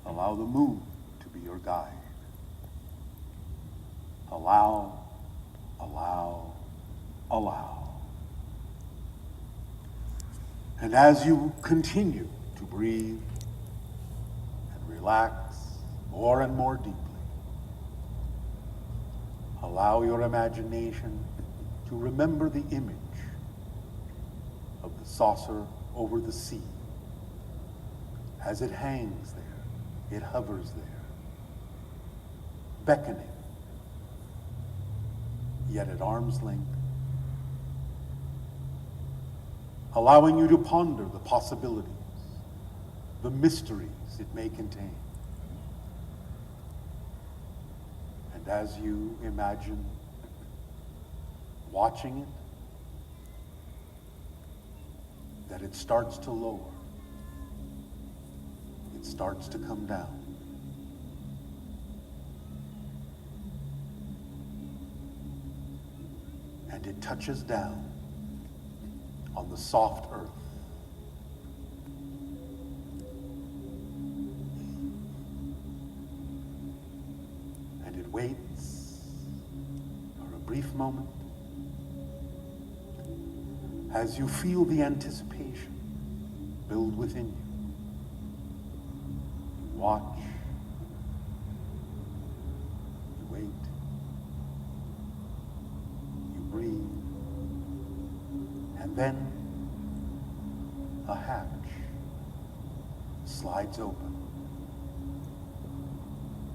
Allow the moon to be your guide. Allow, allow, allow. And as you continue to breathe and relax more and more deeply, allow your imagination to remember the image of the saucer over the sea. As it hangs there, it hovers there, beckoning, yet at arm's length, allowing you to ponder the possibilities, the mysteries it may contain. And as you imagine watching it, that it starts to lower, it starts to come down. And it touches down on the soft earth. And it waits for a brief moment as you feel the anticipation build within you. You watch, you wait, you breathe, and then a hatch slides open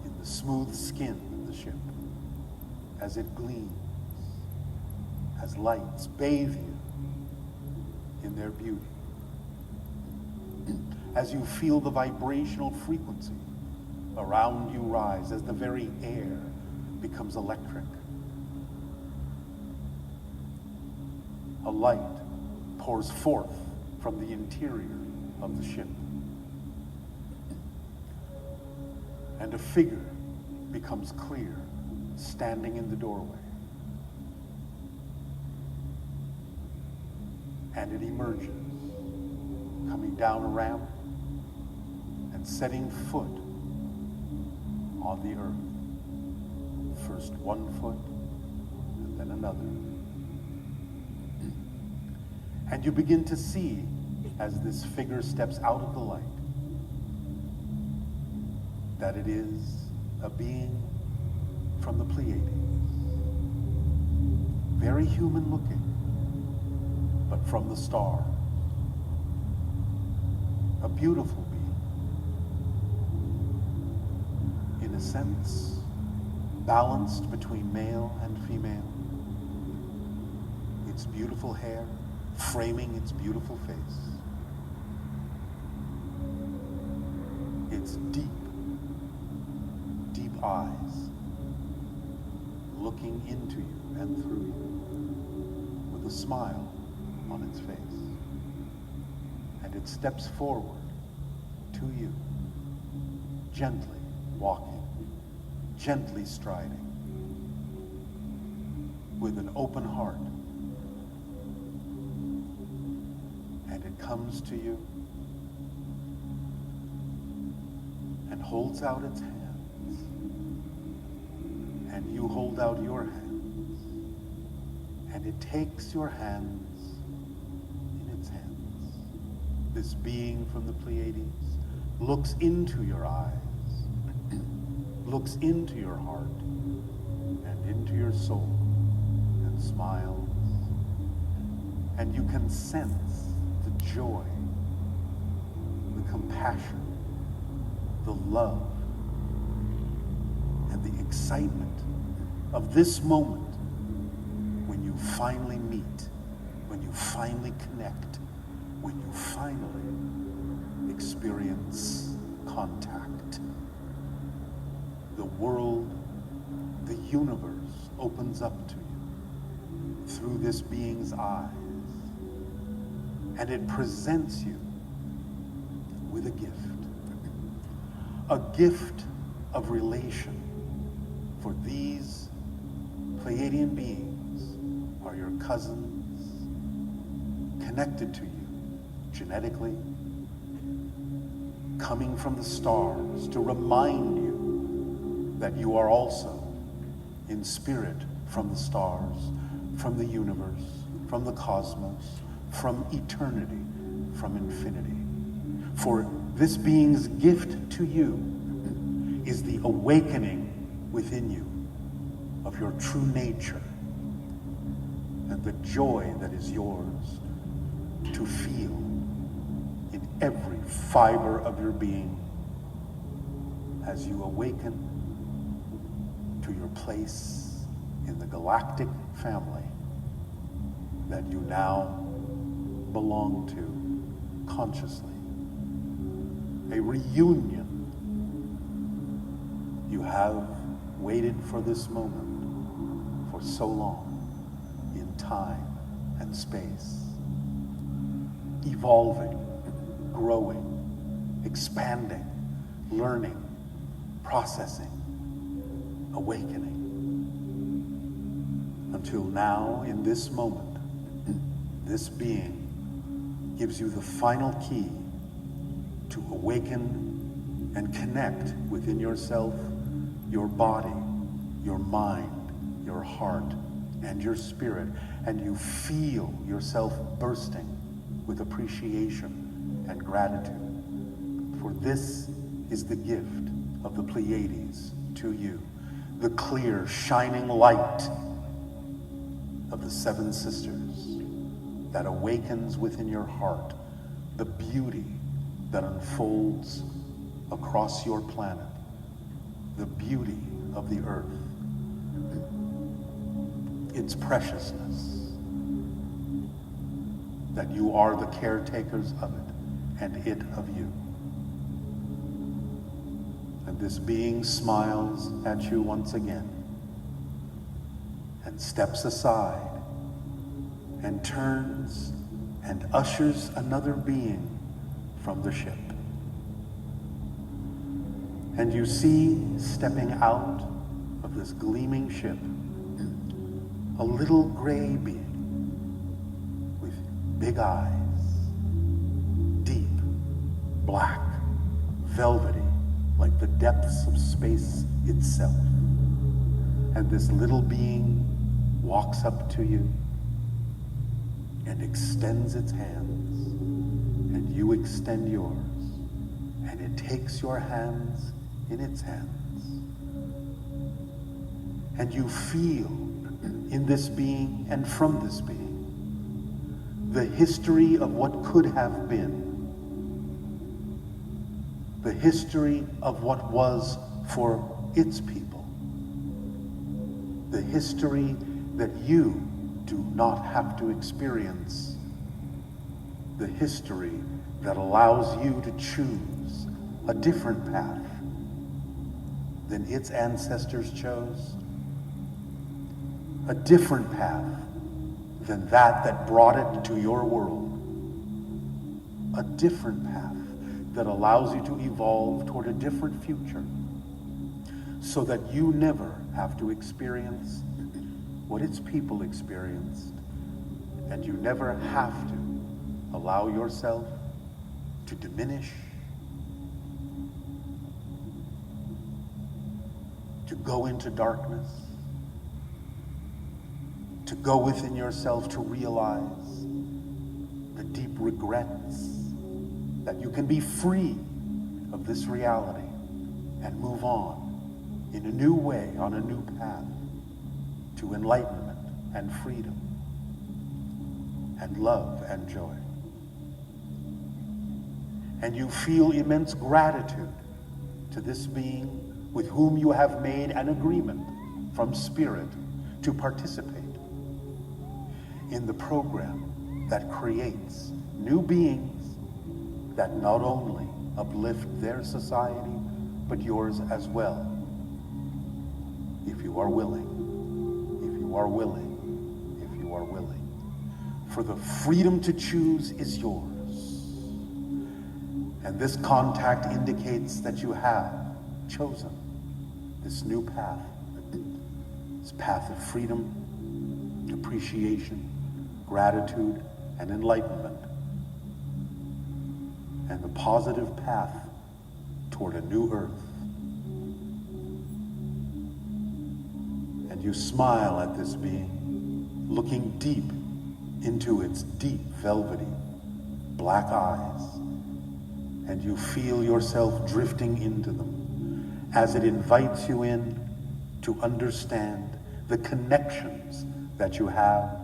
in the smooth skin of the ship as it gleams, as lights bathe you in their beauty, as you feel the vibrational frequency around you rise, as the very air becomes electric. A light pours forth from the interior of the ship, and a figure becomes clear, standing in the doorway. And it emerges, coming down a ramp and setting foot on the earth. First one foot, and then another. And you begin to see, as this figure steps out of the light, that it is a being from the Pleiadians. Very human looking, but from the stars. A beautiful being. In a sense, balanced between male and female. Its beautiful hair framing its beautiful face. Its deep, deep eyes looking into you and through you with a smile on its face. And it steps forward to you, gently walking, gently striding, with an open heart. And it comes to you and holds out its hands, and you hold out your hands, and it takes your hands in its hands. This being from the Pleiades looks into your eyes, looks into your heart and into your soul, and smiles, and you can sense the joy, the compassion, the love, and the excitement of this moment when you finally meet, when you finally connect, when you finally experience contact. The world, the universe opens up to you through this being's eyes, and it presents you with a gift of relation. For these Pleiadian beings are your cousins, connected to you genetically, coming from the stars to remind you that you are also in spirit from the stars, from the universe, from the cosmos, from eternity, from infinity. For this being's gift to you is the awakening within you of your true nature and the joy that is yours to feel in every fiber of your being as you awaken to your place in the galactic family that you now belong to consciously. A reunion. You have waited for this moment for so long in time and space, evolving, growing, expanding, learning, processing, awakening. Until now, in this moment, this being gives you the final key to awaken and connect within yourself, your body, your mind, your heart, and your spirit, and you feel yourself bursting with appreciation and gratitude. For this is the gift of the Pleiades to you, the clear, shining light of the seven sisters that awakens within your heart, the beauty that unfolds across your planet, the beauty of the earth, its preciousness, that you are the caretakers of it and it of you. And this being smiles at you once again and steps aside and turns and ushers another being from the ship. And you see, stepping out of this gleaming ship, a little gray being with big eyes, deep, black, velvety, like the depths of space itself. And this little being walks up to you and extends its hands, and you extend yours, and it takes your hands in its hands. And you feel in this being and from this being the history of what could have been, the history of what was for its people, the history that you do not have to experience, the history that allows you to choose a different path than its ancestors chose, a different path than that brought it to your world, a different path that allows you to evolve toward a different future, so that you never have to experience what its people experienced, and you never have to allow yourself to diminish, to go into darkness, to go within yourself to realize the deep regrets, that you can be free of this reality and move on in a new way, on a new path to enlightenment and freedom and love and joy. And you feel immense gratitude to this being with whom you have made an agreement from spirit to participate in the program that creates new beings that not only uplift their society, but yours as well. If you are willing, if you are willing, if you are willing. For the freedom to choose is yours. And this contact indicates that you have chosen this new path, this path of freedom, appreciation, gratitude, and enlightenment, and the positive path toward a new earth. And you smile at this being, looking deep into its deep, velvety, black eyes. And you feel yourself drifting into them as it invites you in to understand the connections that you have,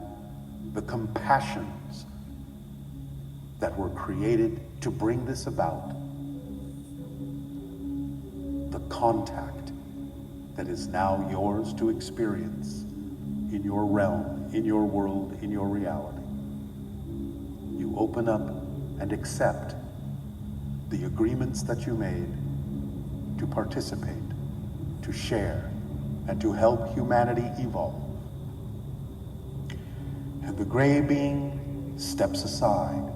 the compassions that were created to bring this about, the contact that is now yours to experience in your realm, in your world, in your reality. You open up and accept the agreements that you made to participate, to share, and to help humanity evolve. And the gray being steps aside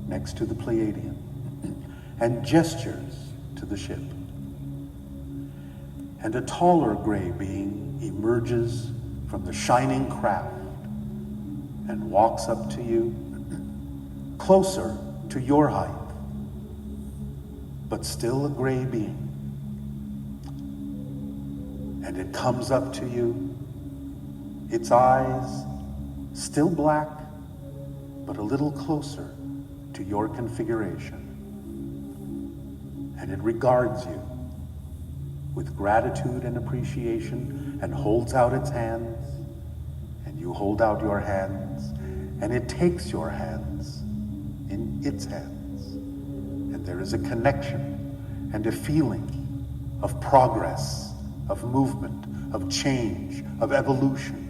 next to the Pleiadian and gestures to the ship. And a taller gray being emerges from the shining craft and walks up to you, closer to your height, but still a gray being. And it comes up to you, its eyes still black, but a little closer to your configuration. And it regards you with gratitude and appreciation and holds out its hands, and you hold out your hands, and it takes your hands in its hands. And there is a connection and a feeling of progress, of movement, of change, of evolution.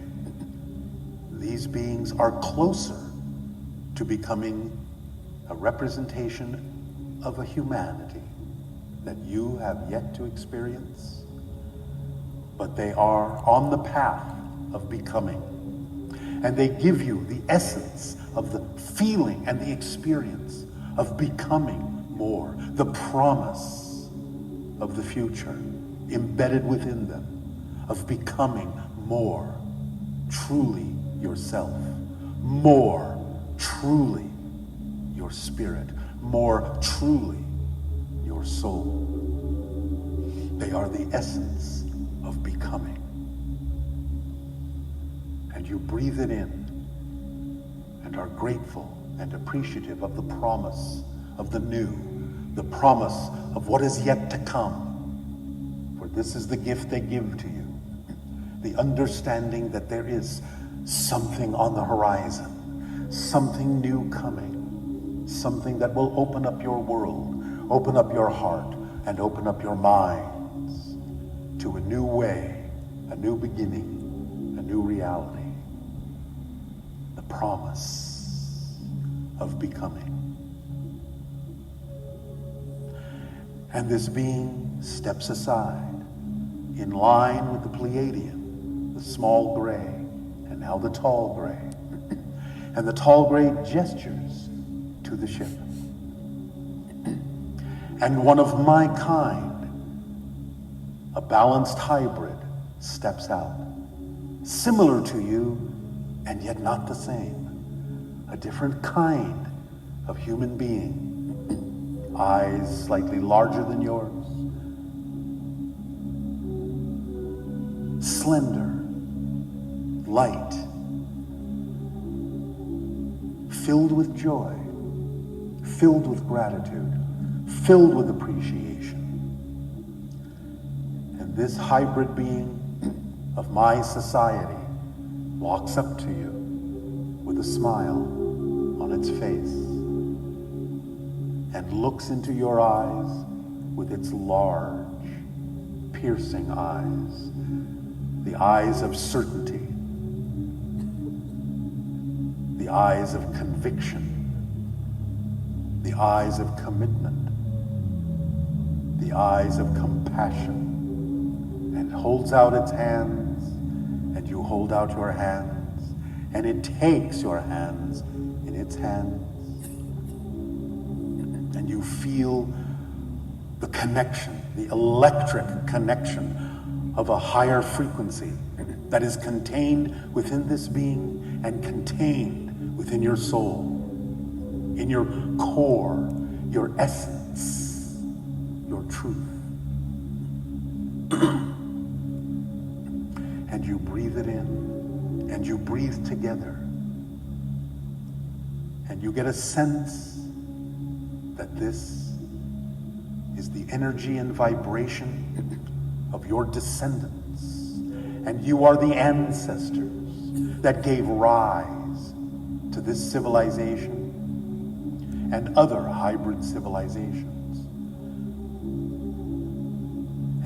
These beings are closer to becoming a representation of a humanity that you have yet to experience, but they are on the path of becoming. And they give you the essence of the feeling and the experience of becoming more, the promise of the future embedded within them, of becoming more truly yourself, more truly your spirit, more truly your soul. They are the essence of becoming. And you breathe it in and are grateful and appreciative of the promise of the new, the promise of what is yet to come. For this is the gift they give to you, the understanding that there is something on the horizon, something new coming, something that will open up your world, open up your heart, and open up your minds to a new way, a new beginning, a new reality. The promise of becoming. And this being steps aside in line with the Pleiadian, the small gray, and now the tall gray. And the tall gray gestures to the ship. And one of my kind, a balanced hybrid, steps out. Similar to you, and yet not the same. A different kind of human being. Eyes slightly larger than yours. Slender, light, filled with joy, filled with gratitude, filled with appreciation. And this hybrid being of my society walks up to you with a smile on its face and looks into your eyes with its large, piercing eyes, the eyes of certainty, the eyes of conviction, the eyes of commitment, the eyes of compassion, and holds out its hands, and you hold out your hands, and it takes your hands in its hands, and you feel the connection, the electric connection of a higher frequency that is contained within this being and contained within your soul, in your core, your essence, your truth. And you breathe it in, and you breathe together. And you get a sense that this is the energy and vibration of your descendants. And you are the ancestors that gave rise to this civilization and other hybrid civilizations.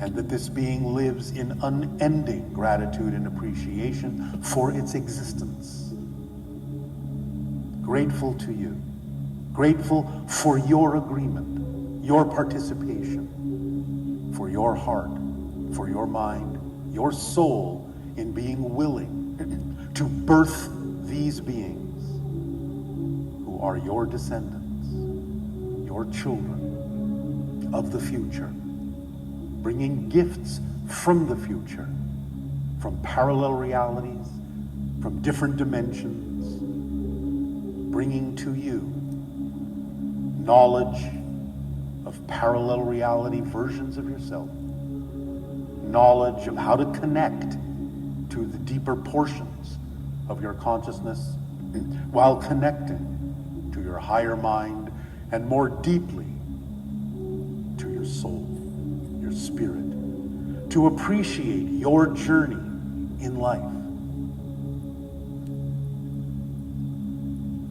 And that this being lives in unending gratitude and appreciation for its existence. Grateful to you. Grateful for your agreement, your participation, for your heart, for your mind, your soul in being willing to birth these beings who are your descendants, your children of the future, bringing gifts from the future, from parallel realities, from different dimensions, bringing to you knowledge of parallel reality versions of yourself, knowledge of how to connect to the deeper portions of your consciousness while connecting to your higher mind and more deeply to your soul, your spirit, to appreciate your journey in life,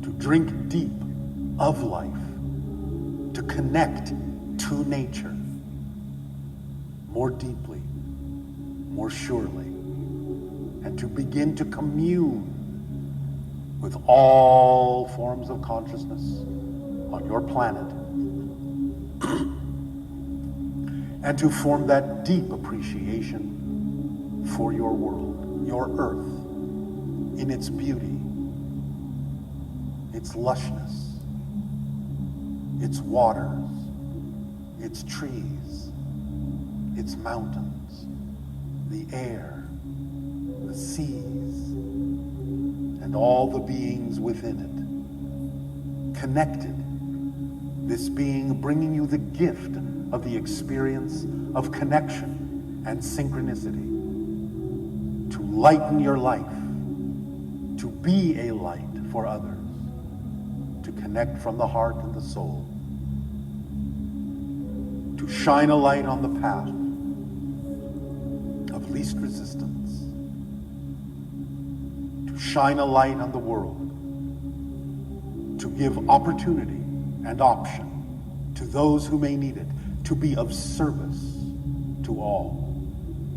to drink deep of life, to connect to nature more deeply, more surely, and to begin to commune with all forms of consciousness on your planet, and to form that deep appreciation for your world, your earth, in its beauty, its lushness, its waters, its trees, its mountains, the air, the seas, and all the beings within it. Connected, this being bringing you the gift of the experience of connection and synchronicity, to lighten your life, to be a light for others, to connect from the heart and the soul, to shine a light on the path of least resistance, to shine a light on the world, to give opportunity and option to those who may need it, to be of service to all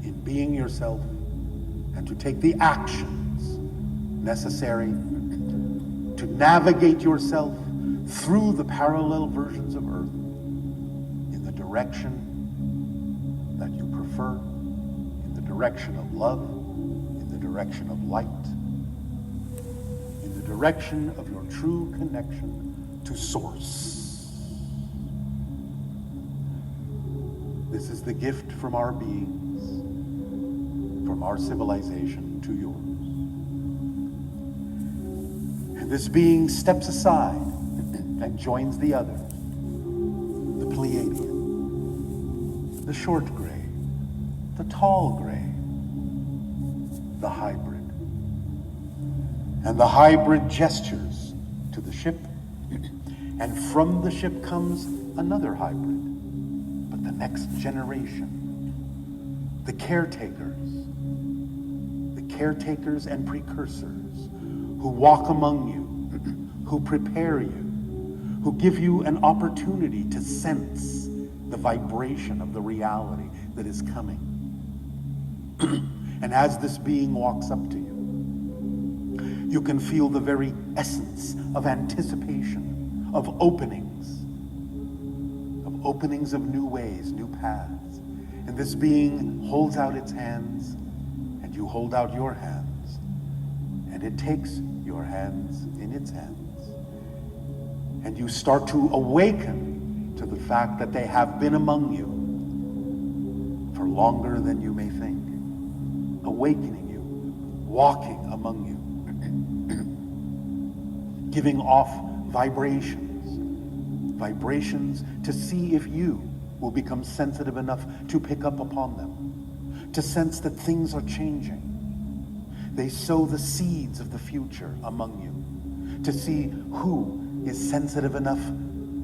in being yourself, and to take the actions necessary to navigate yourself through the parallel versions of Earth in the direction that you prefer, in the direction of love, in the direction of light, in the direction of your true connection to Source. This is the gift from our beings, from our civilization to yours. And this being steps aside and joins the others, the Pleiadian, the short gray, the tall gray, the hybrid. And the hybrid gestures to the ship, and from the ship comes another hybrid, but the next generation, the caretakers and precursors who walk among you, who prepare you, who give you an opportunity to sense the vibration of the reality that is coming. And as this being walks up to you, you can feel the very essence of anticipation, of openings of new ways, new paths. And this being holds out its hands, and you hold out your hands, and it takes your hands in its hands. And you start to awaken to the fact that they have been among you for longer than you may think, awakening you, walking among you, giving off vibrations to see if you will become sensitive enough to pick up upon them, to sense that things are changing. They sow the seeds of the future among you, to see who is sensitive enough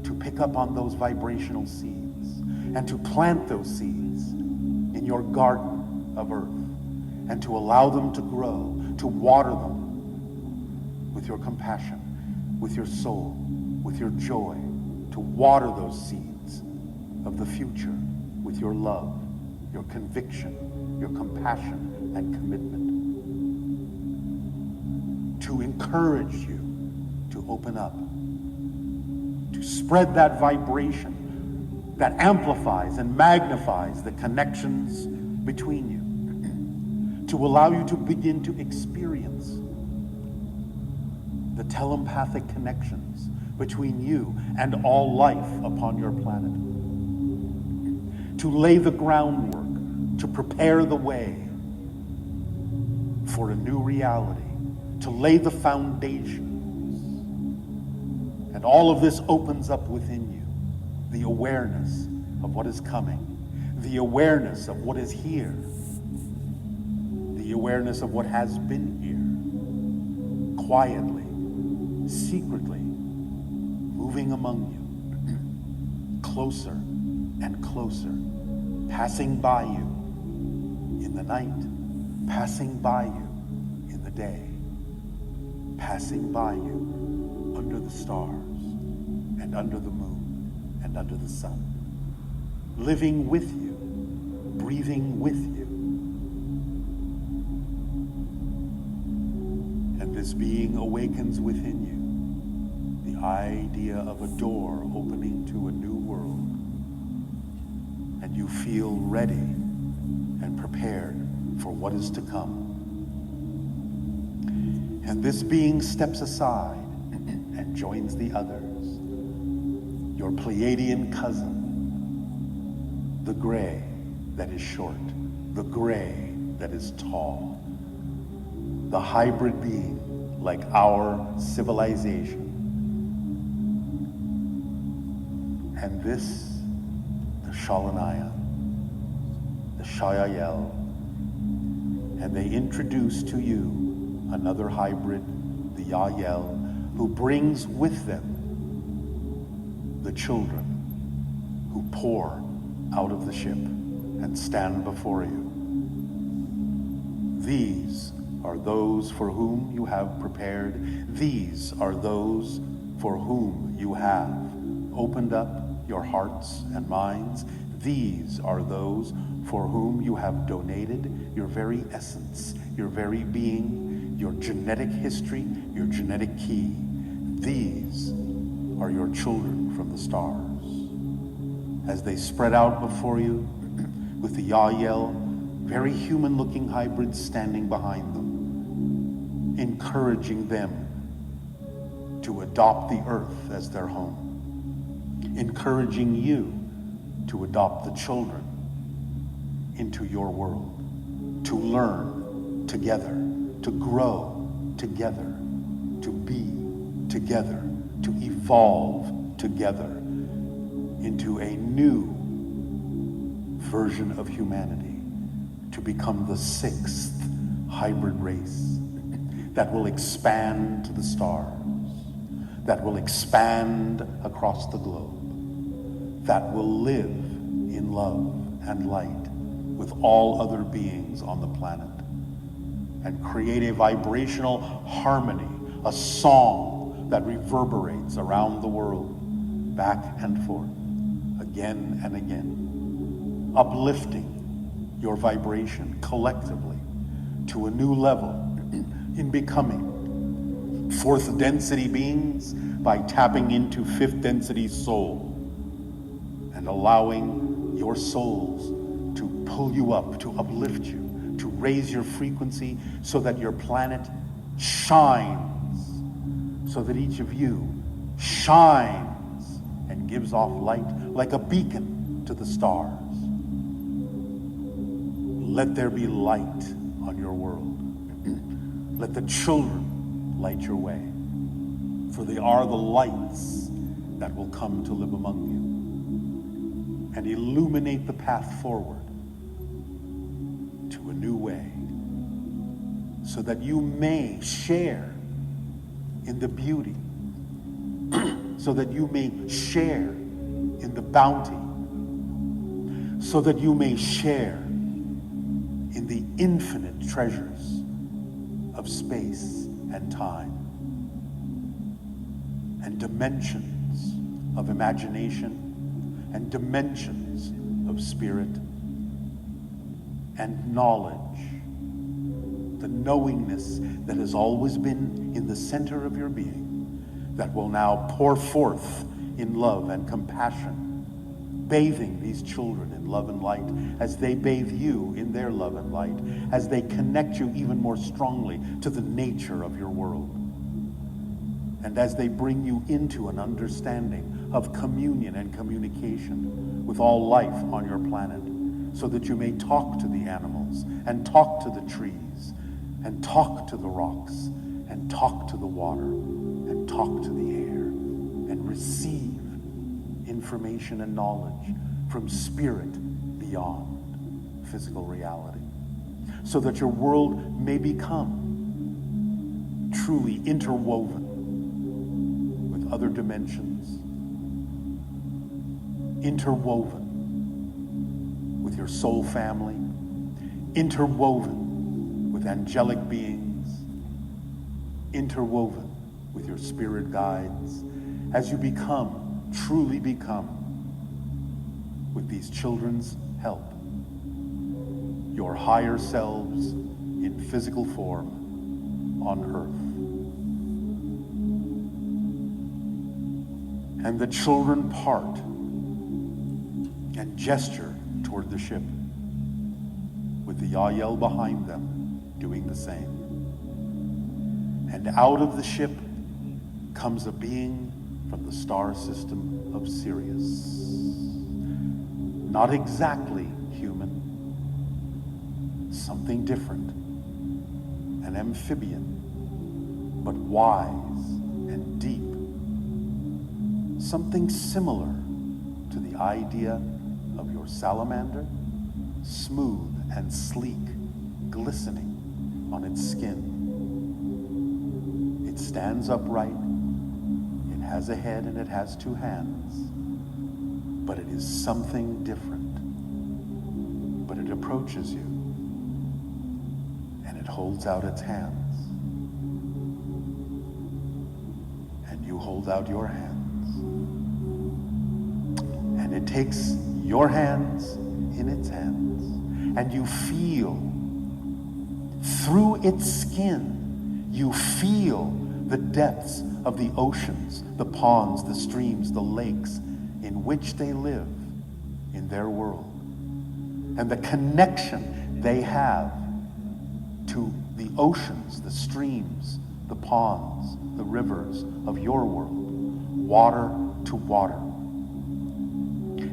to pick up on those vibrational seeds and to plant those seeds in your garden of earth and to allow them to grow, to water them with your compassion, with your soul, with your joy, to water those seeds of the future with your love, your conviction, your compassion and commitment. To encourage you to open up, to spread that vibration that amplifies and magnifies the connections between you, to allow you to begin to experience the telepathic connections between you and all life upon your planet, to lay the groundwork, to prepare the way for a new reality, to lay the foundations. And all of this opens up within you the awareness of what is coming, the awareness of what is here, the awareness of what has been here, quietly, secretly, moving among you, closer and closer, passing by you in the night, passing by you in the day, passing by you under the stars and under the moon and under the sun, living with you, breathing with you. And this being awakens within you the idea of a door opening to a new world, and you feel ready and prepared for what is to come. And this being steps aside and joins the others, your Pleiadian cousin, the gray that is short, the gray that is tall, the hybrid being like our civilization. And this, the Shalanayan, the Yayel, and they introduce to you another hybrid, the Yayel, who brings with them the children who pour out of the ship and stand before you. These are those for whom you have prepared. These are those for whom you have opened up your hearts and minds. These are those for whom you have donated your very essence, your very being, your genetic history, your genetic key. These are your children from the stars. As they spread out before you with the Yayel, very human-looking hybrids standing behind them, encouraging them to adopt the earth as their home, encouraging you to adopt the children into your world, to learn together, to grow together, to be together, to evolve together into a new version of humanity, to become the sixth hybrid race that will expand to the stars, that will expand across the globe, that will live in love and light with all other beings on the planet, and create a vibrational harmony, a song that reverberates around the world, back and forth, again and again, uplifting your vibration collectively to a new level in becoming fourth density beings by tapping into fifth density soul and allowing your souls to pull you up, to uplift you, to raise your frequency so that your planet shines, so that each of you shines and gives off light like a beacon to the stars. Let there be light on your world. Let the children light your way, for they are the lights that will come to live among and illuminate the path forward to a new way, so that you may share in the beauty, so that you may share in the bounty, so that you may share in the infinite treasures of space and time and dimensions of imagination and dimensions of spirit and knowledge, the knowingness that has always been in the center of your being, that will now pour forth in love and compassion, bathing these children in love and light as they bathe you in their love and light, as they connect you even more strongly to the nature of your world, and as they bring you into an understanding of communion and communication with all life on your planet, so that you may talk to the animals and talk to the trees and talk to the rocks and talk to the water and talk to the air and receive information and knowledge from spirit beyond physical reality, so that your world may become truly interwoven with other dimensions, interwoven with your soul family, interwoven with angelic beings, interwoven with your spirit guides, as you truly become, with these children's help, your higher selves in physical form on earth. And the children part and gesture toward the ship, with the Yayel behind them doing the same. And out of the ship comes a being from the star system of Sirius. Not exactly human, something different, an amphibian, but wise and deep. Something similar to the idea of your salamander, smooth and sleek, glistening on its skin. It stands upright, it has a head and it has two hands, but it is something different. But it approaches you, and it holds out its hands, and you hold out your hands, and it takes your hands in its hands, and you feel through its skin, you feel the depths of the oceans, the ponds, the streams, the lakes in which they live in their world, and the connection they have to the oceans, the streams, the ponds, the rivers of your world, water to water,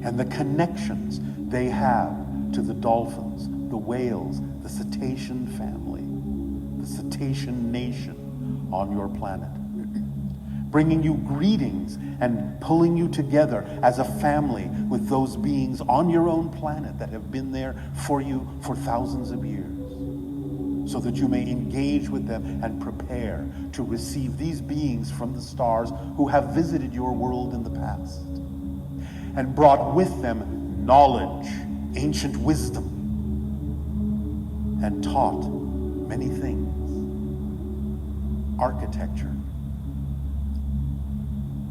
and the connections they have to the dolphins, the whales, the cetacean family, the cetacean nation on your planet, bringing you greetings and pulling you together as a family with those beings on your own planet that have been there for you for thousands of years, so that you may engage with them and prepare to receive these beings from the stars who have visited your world in the past and brought with them knowledge, ancient wisdom, and taught many things: architecture,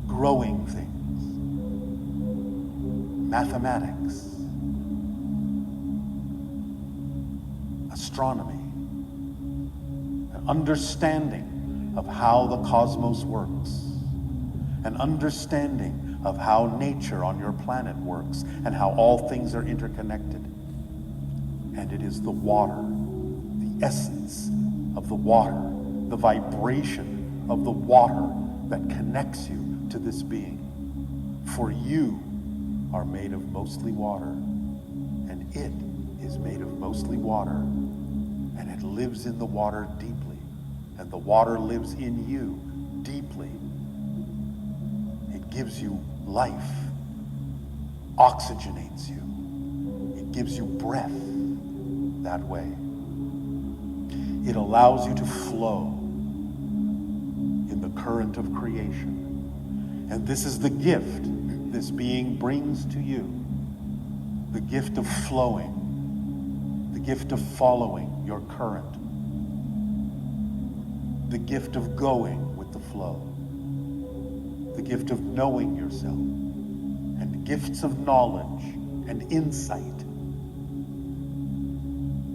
growing things, mathematics, astronomy, an understanding of how the cosmos works, an understanding of how nature on your planet works and how all things are interconnected. And it is the water, the essence of the water, the vibration of the water that connects you to this being. For you are made of mostly water, and it is made of mostly water, and it lives in the water deeply, and the water lives in you deeply. It gives you life, oxygenates you. It gives you breath that way. It allows you to flow in the current of creation. And this is the gift this being brings to you. The gift of flowing. The gift of following your current. The gift of going with the flow. The gift of knowing yourself. And gifts of knowledge and insight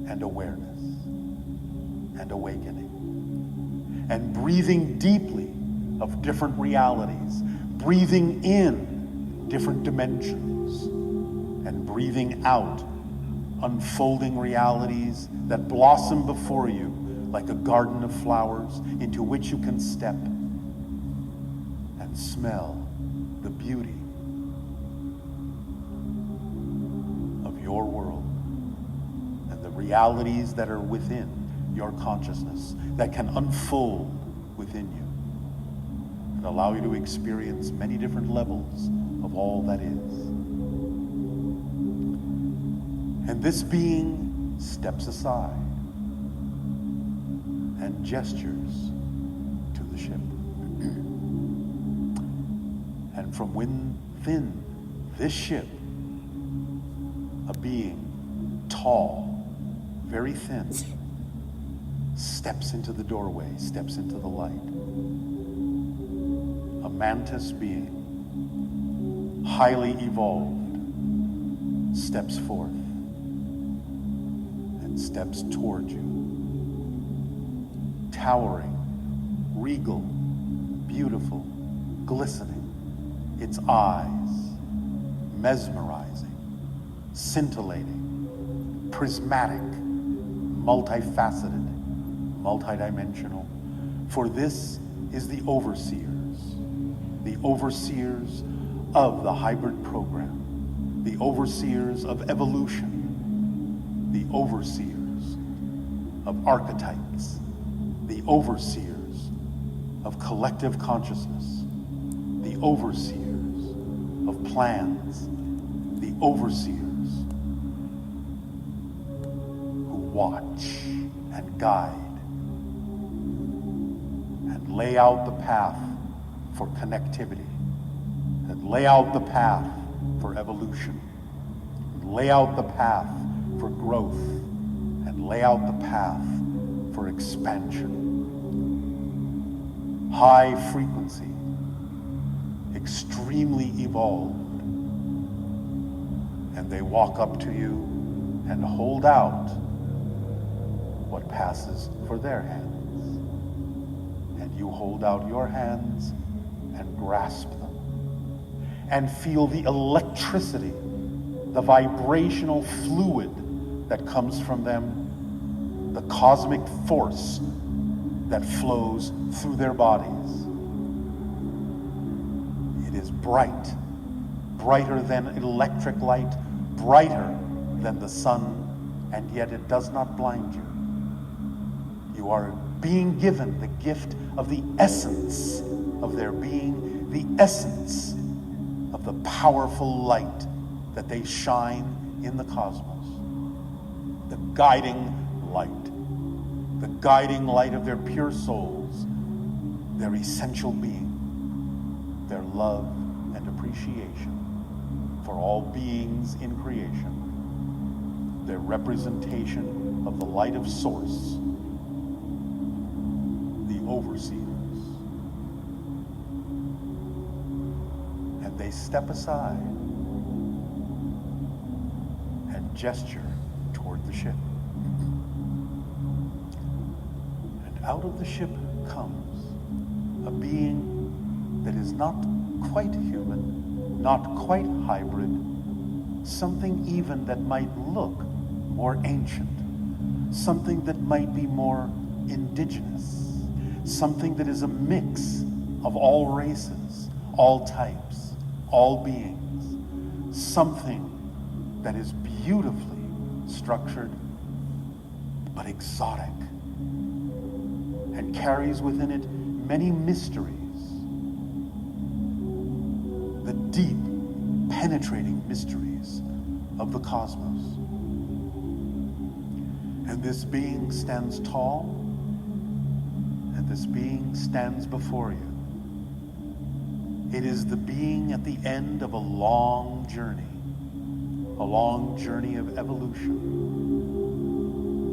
and awareness and awakening, and breathing deeply of different realities, breathing in different dimensions, and breathing out unfolding realities that blossom before you like a garden of flowers into which you can step and smell the beauty of your world and the realities that are within your consciousness that can unfold within you and allow you to experience many different levels of all that is. And this being steps aside and gestures to the ship. And from within this ship, a being tall, very thin, steps into the doorway, steps into the light. A mantis being, highly evolved, steps forth and steps toward you. Towering, regal, beautiful, glistening, its eyes, mesmerizing, scintillating, prismatic, multifaceted, multidimensional. For this is the overseers of the hybrid program, the overseers of evolution, the overseers of archetypes, the overseers of collective consciousness, the overseers of plans, the overseers who watch and guide and lay out the path for connectivity, and lay out the path for evolution, and lay out the path for growth, and lay out the path for expansion. High frequency, extremely evolved, and they walk up to you and hold out what passes for their hands. And you hold out your hands and grasp them and feel the electricity, the vibrational fluid that comes from them, the cosmic force that flows through their bodies. It is bright, brighter than electric light, brighter than the sun, and yet it does not blind you. You are being given the gift of the essence of their being, the essence of the powerful light that they shine in the cosmos, the guiding light of their pure souls, their essential being, their love and appreciation for all beings in creation, their representation of the light of source, the overseers. And they step aside and gesture toward the ship. And out of the ship comes a being that is not quite human, not quite hybrid, something even that might look more ancient, something that might be more indigenous, something that is a mix of all races, all types, all beings, something that is beautifully structured but exotic and carries within it many mysteries. The deep, penetrating mysteries of the cosmos. And this being stands tall, and this being stands before you. It is the being at the end of a long journey of evolution,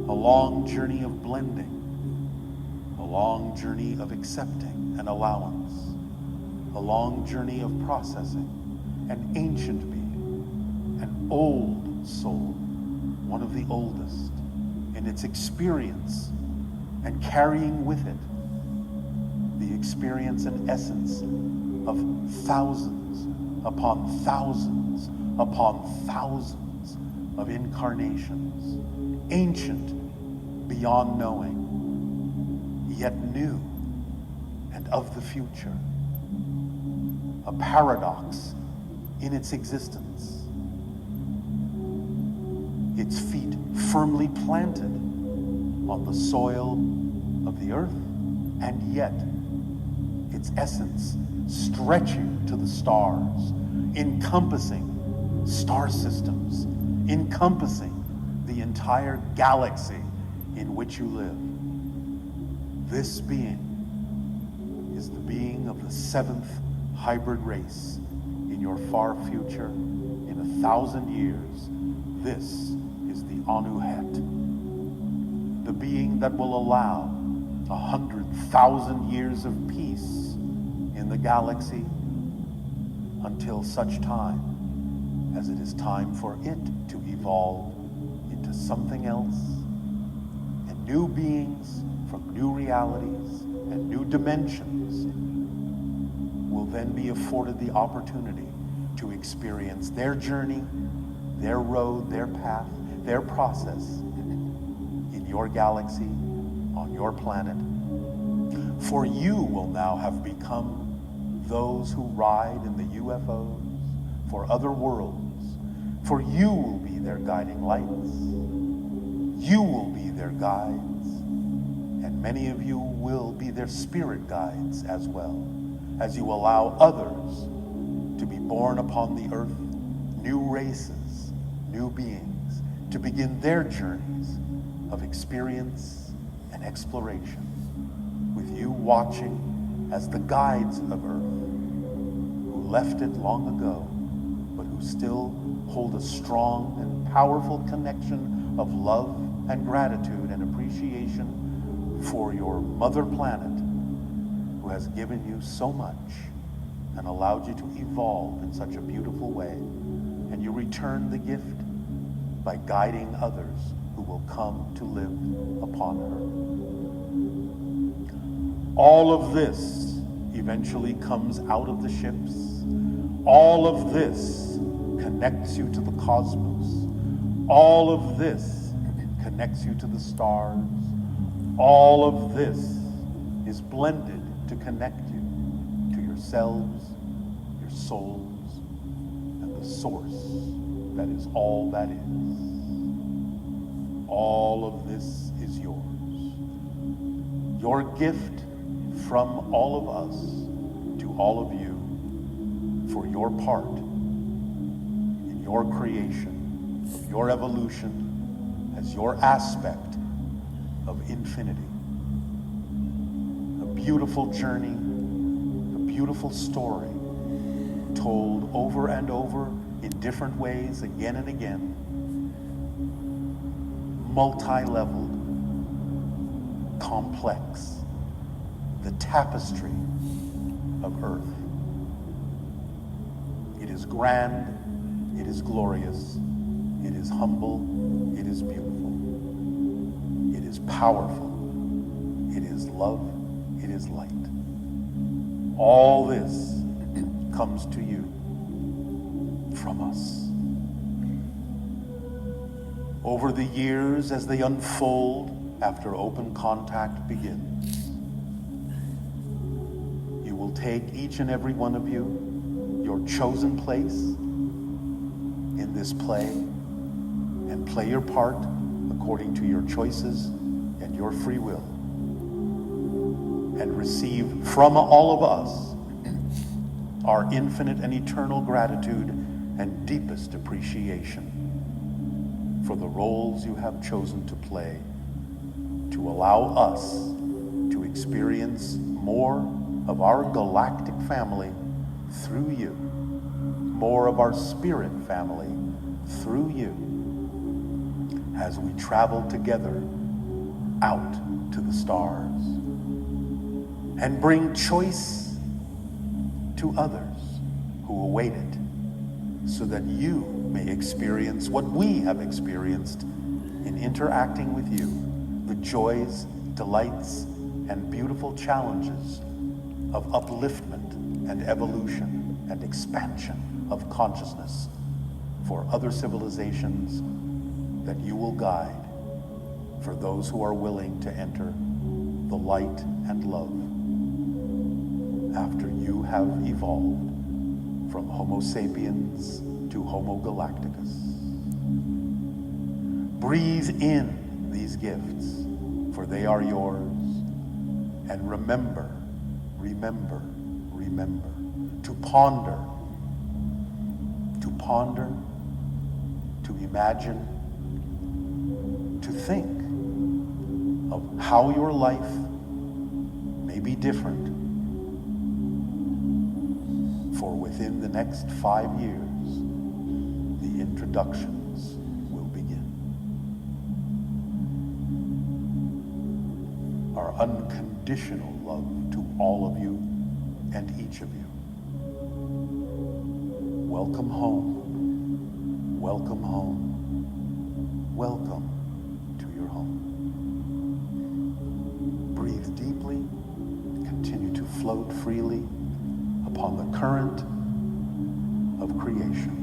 a long journey of blending, a long journey of accepting and allowance, a long journey of processing, an ancient being, an old soul, one of the oldest, in its experience and carrying with it the experience and essence of thousands upon thousands upon thousands of incarnations, ancient beyond knowing, yet new and of the future, a paradox in its existence, its feet firmly planted on the soil of the earth, and yet its essence stretching to the stars, encompassing star systems, encompassing the entire galaxy in which you live. This being is the being of the 7th hybrid race in your far future. In 1,000 years, this is the Anuhet, the being that will allow 100,000 years of peace in the galaxy until such time as it is time for it to evolve into something else, and new beings from new realities and new dimensions will then be afforded the opportunity to experience their journey, their road, their path, their process in your galaxy, on your planet. For you will now have become those who ride in the UFOs for other worlds. For you will be their guiding lights. You will be their guides. And many of you will be their spirit guides as well, as you allow others to be born upon the earth, new races, new beings, to begin their journeys of experience and exploration, with you watching as the guides of earth, who left it long ago, but who still hold a strong and powerful connection of love and gratitude and appreciation for your mother planet, who has given you so much and allowed you to evolve in such a beautiful way. And you return the gift by guiding others who will come to live upon her. All of this eventually comes out of the ships. All of this connects you to the cosmos. All of this connects you to the stars. All of this is blended to connect you to yourselves, your souls, and the source that is all that is. All of this is yours. Your gift from all of us to all of you for your part in your creation, your evolution, as your aspect of infinity. A beautiful journey, a beautiful story, told over and over in different ways, again and again, multi-leveled, complex, the tapestry of Earth. It is grand, it is glorious, it is humble, it is beautiful, it is powerful, it is love, it is light. All this comes to you from us. Over the years, as they unfold after open contact begins, you will take each and every one of you, your chosen place in this play, and play your part according to your choices and your free will, and receive from all of us our infinite and eternal gratitude and deepest appreciation for the roles you have chosen to play to allow us to experience more of our galactic family through you, more of our spirit family through you, as we travel together out to the stars and bring choice to others who await it, so that you may experience what we have experienced in interacting with you, the joys, delights, and beautiful challenges of upliftment and evolution and expansion of consciousness for other civilizations that you will guide, for those who are willing to enter the light and love after you have evolved from Homo sapiens to Homo galacticus. Breathe in these gifts, for they are yours, and remember, remember, remember to ponder, to imagine, to think of how your life may be different, for within the next 5 years, the introductions will begin. Our unconditional love to all of you and each of you. Welcome home. Welcome home. Welcome to your home. Breathe deeply. Continue to float freely upon the current of creation.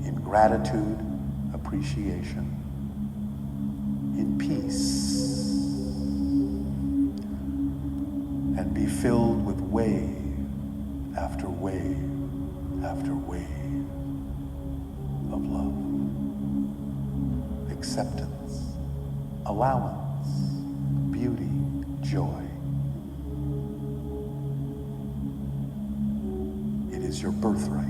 In gratitude, appreciation, in peace, and be filled with wave after wave after wave of love, acceptance, allowance, beauty, joy. It is your birthright.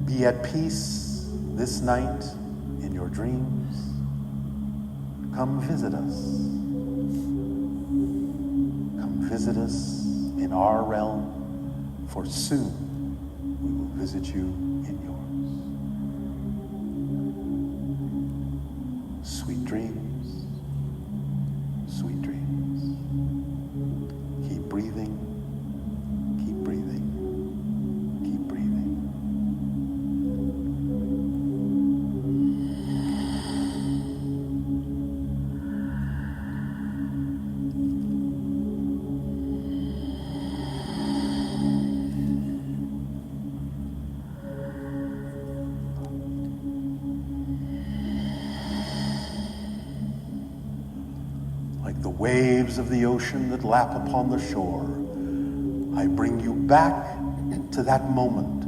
Be at peace this night in your dreams. Come visit us. Come visit us in our realm, for soon we will visit you in yours. Sweet dreams, sweet dreams. Keep breathing, keep breathing, keep breathing. Like the waves of the ocean that lap upon the shore, I bring you back to that moment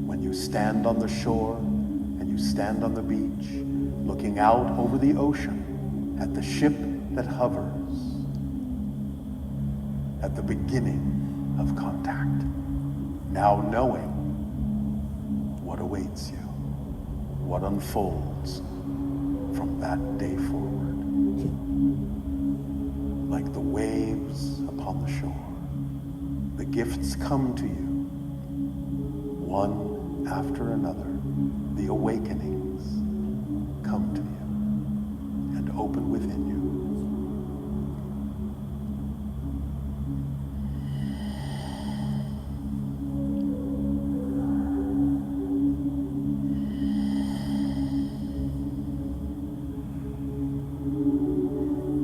when you stand on the shore and you stand on the beach, looking out over the ocean at the ship that hovers, at the beginning of contact, now knowing what awaits you, what unfolds from that day forward. Like the waves upon the shore, the gifts come to you, one after another. The awakenings come to you and open within you.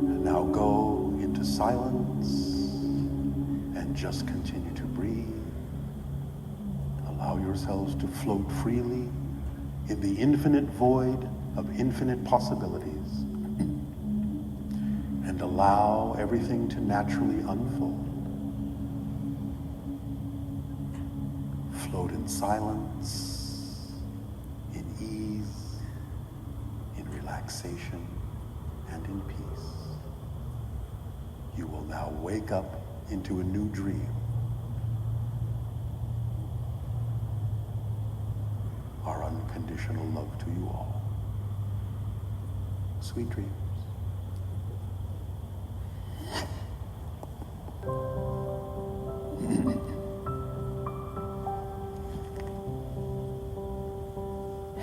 And now go into silence and just continue to breathe. Allow yourselves to float freely in the infinite void of infinite possibilities, and allow everything to naturally unfold. Float in silence, in ease, in relaxation, and in peace. You will now wake up into a new dream. Our unconditional love to you all. Sweet dreams.